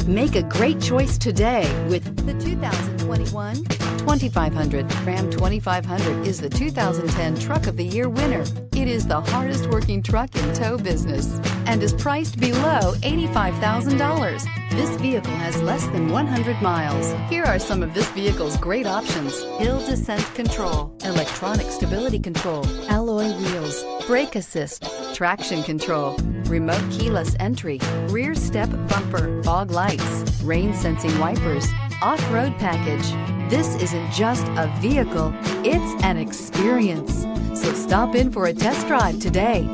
Make a great choice today with the 2021 2500. Ram 2500 is the 2010 Truck of the Year winner. It is the hardest working truck in tow business and is priced below $85,000. This vehicle has less than 100 miles. Here are some of this vehicle's great options: hill descent control, electronic stability control, alloy wheels, brake assist, traction control, remote keyless entry, rear step bumper, fog lights, rain sensing wipers, off-road package. This isn't just a vehicle, it's an experience. So stop in for a test drive today.